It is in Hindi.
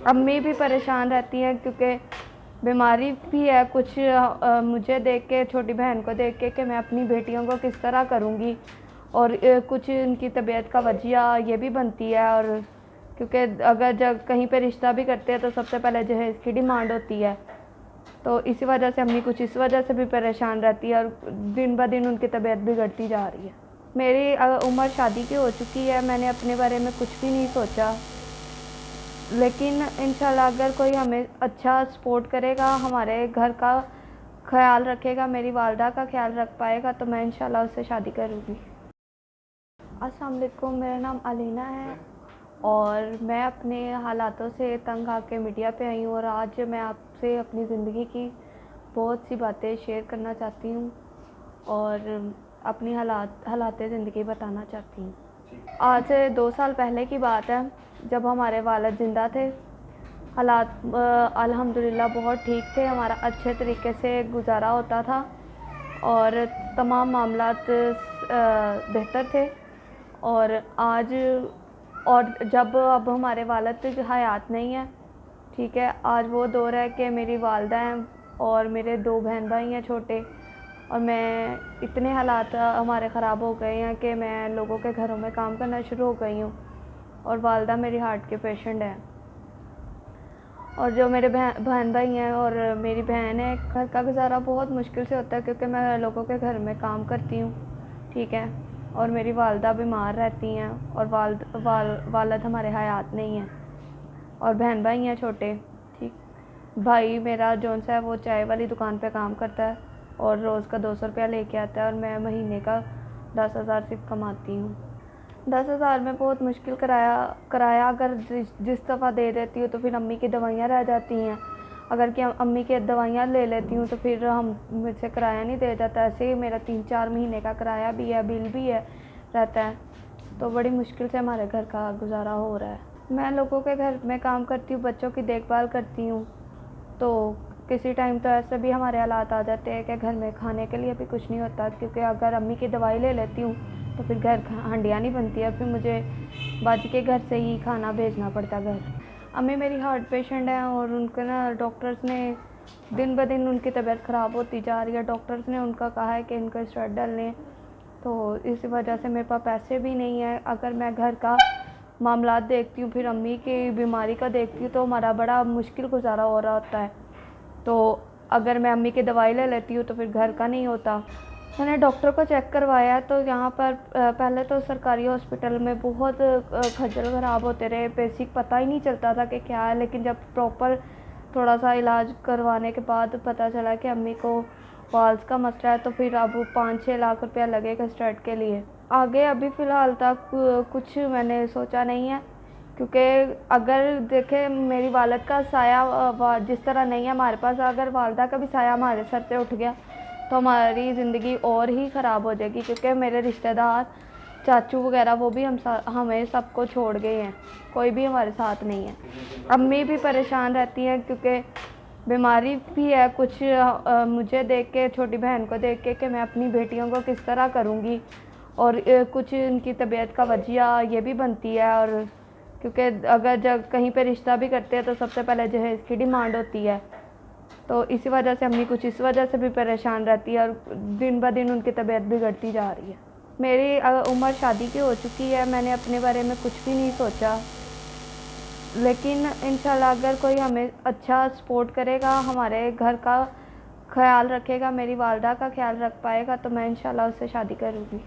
अम्मी भी परेशान रहती हैं क्योंकि बीमारी भी है कुछ मुझे देख के, छोटी बहन को देख के कि मैं अपनी बेटियों को किस तरह करूँगी। और कुछ उनकी तबीयत का वजह ये भी बनती है। और क्योंकि अगर जब कहीं पे रिश्ता भी करते हैं तो सबसे पहले जहेज की डिमांड होती है। तो इसी वजह से अम्मी कुछ इस वजह से भी परेशान रहती है और दिन ब दिन उनकी तबीयत बिगड़ती जा रही है। मेरी उम्र शादी की हो चुकी है, मैंने अपने बारे में कुछ भी नहीं सोचा, लेकिन इंशाल्लाह अगर कोई हमें अच्छा सपोर्ट करेगा, हमारे घर का ख्याल रखेगा, मेरी वालदा का ख्याल रख पाएगा, तो मैं इंशाल्लाह उससे शादी करूँगी। अस्सलाम वालेकुम, मेरा नाम अलीना है और मैं अपने हालातों से तंग आके मीडिया पे आई हूँ और आज मैं आपसे अपनी ज़िंदगी की बहुत सी बातें शेयर करना चाहती हूँ और अपनी हालात ज़िंदगी बताना चाहती हूँ। आज से 2 साल पहले की बात है, जब हमारे वालिद ज़िंदा थे। हालात अल्हम्दुलिल्लाह बहुत ठीक थे, हमारा अच्छे तरीके से गुजारा होता था और तमाम मामलात बेहतर थे। और आज जब अब हमारे वालिद हयात नहीं है, ठीक है, आज वो दौर है कि मेरी वालदा हैं और मेरे 2 बहन भाई हैं छोटे। और मैं इतने हालात हमारे ख़राब हो गए हैं कि मैं लोगों के घरों में काम करना शुरू हो गई हूँ और वालदा मेरी हार्ट के पेशेंट हैं। और जो मेरे बहन भाई हैं और मेरी बहन है, घर का गुजारा बहुत मुश्किल से होता है क्योंकि मैं लोगों के घर में काम करती हूँ, ठीक है। और मेरी वालदा बीमार रहती हैं और वालिद हमारे हयात नहीं हैं और बहन भाई हैं छोटे, ठीक। भाई मेरा जौन सा है वो चाय वाली दुकान पे काम करता है और रोज़ का 200 रुपया लेके आता है और मैं महीने का 10,000 सिर्फ कमाती हूँ। 10,000 में बहुत मुश्किल कराया अगर जिस दफ़ा दे देती हूँ तो फिर अम्मी की दवाइयाँ रह जाती हैं। अगर कि अम्मी की दवाइयाँ ले लेती हूँ तो फिर मुझसे किराया नहीं दे जाता। ऐसे ही मेरा 3-4 महीने का किराया भी है, बिल भी है, रहता है। तो बड़ी मुश्किल से हमारे घर का गुजारा हो रहा है। मैं लोगों के घर में काम करती हूँ, बच्चों की देखभाल करती हूँ। तो किसी टाइम तो ऐसे भी हमारे हालात आ जाते हैं कि घर में खाने के लिए भी कुछ नहीं होता, क्योंकि अगर अम्मी की दवाई ले लेती हूँ तो फिर घर हंडिया नहीं बनती है, फिर मुझे बाजी के घर से ही खाना भेजना पड़ता घर। अम्मी मेरी हार्ट पेशेंट है और उनके ना डॉक्टर्स ने दिन ब दिन उनकी तबीयत ख़राब होती जा रही है। डॉक्टर्स ने उनका कहा है कि इनको स्टेरॉइड डालने, तो इसी वजह से मेरे पास पैसे भी नहीं है। अगर मैं घर का मामलात देखती हूँ, फिर अम्मी की बीमारी का देखती हूँ, तो हमारा बड़ा मुश्किल गुजारा हो रहा होता है। तो अगर मैं अम्मी की दवाई ले लेती हूँ तो फिर घर का नहीं होता। मैंने डॉक्टर को चेक करवाया तो यहाँ पर पहले तो सरकारी हॉस्पिटल में बहुत खज्जल ख़राब होते रहे, बेसिक पता ही नहीं चलता था कि क्या है। लेकिन जब प्रॉपर थोड़ा सा इलाज करवाने के बाद पता चला कि अम्मी को वाल्स का मसला है, तो फिर अब 5-6 लाख रुपया लगेगा स्टार्ट के लिए। आगे अभी फ़िलहाल तक कुछ मैंने सोचा नहीं है, क्योंकि अगर देखें मेरी वालिद का साया जिस तरह नहीं है हमारे पास, अगर वालदा का भी साया हमारे सर से उठ गया तो हमारी ज़िंदगी और ही ख़राब हो जाएगी। क्योंकि मेरे रिश्तेदार, चाचू वगैरह, वो भी हमें सबको छोड़ गए हैं, कोई भी हमारे साथ नहीं है। अम्मी भी परेशान रहती हैं क्योंकि बीमारी भी है कुछ मुझे देख के, छोटी बहन को देख के कि मैं अपनी बेटियों को किस तरह करूँगी। और कुछ उनकी तबीयत का वजह ये भी बनती है। और क्योंकि अगर जब कहीं पे रिश्ता भी करते हैं तो सबसे पहले जहेज की डिमांड होती है। तो इसी वजह से अम्मी कुछ इस वजह से भी परेशान रहती है और दिन ब दिन उनकी तबीयत बिगड़ती जा रही है। मेरी उम्र शादी की हो चुकी है, मैंने अपने बारे में कुछ भी नहीं सोचा, लेकिन इंशाल्लाह अगर कोई हमें अच्छा सपोर्ट करेगा, हमारे घर का ख्याल रखेगा, मेरी वालदा का ख्याल रख पाएगा, तो मैं इंशाल्लाह उससे शादी करूँगी।